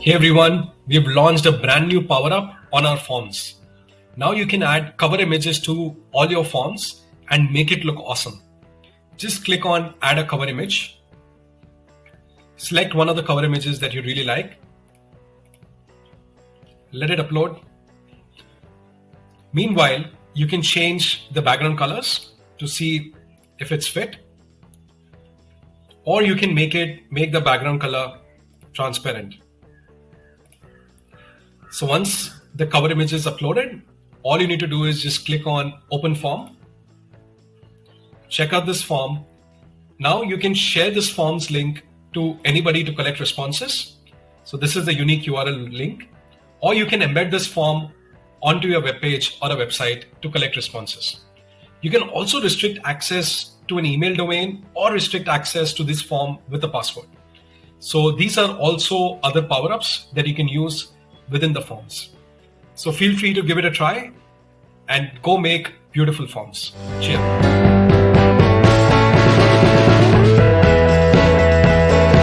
Hey everyone, we have launched a brand new Powerup on our forms. Now you can add cover images to all your forms and make it look awesome. Just click on add a cover image. Select one of the cover images that you really like. Let it upload. Meanwhile, you can change the background colors to see if it's fit. Or you can make the background color transparent. So once the cover image is uploaded, all you need to do is just click on open form. Check out this form. Now you can share this form's link to anybody to collect responses. So this is the unique URL link, or you can embed this form onto your web page or a website to collect responses. You can also restrict access to an email domain or restrict access to this form with a password. So these are also other power-ups that you can use within the forms. So feel free to give it a try and go make beautiful forms. Cheers.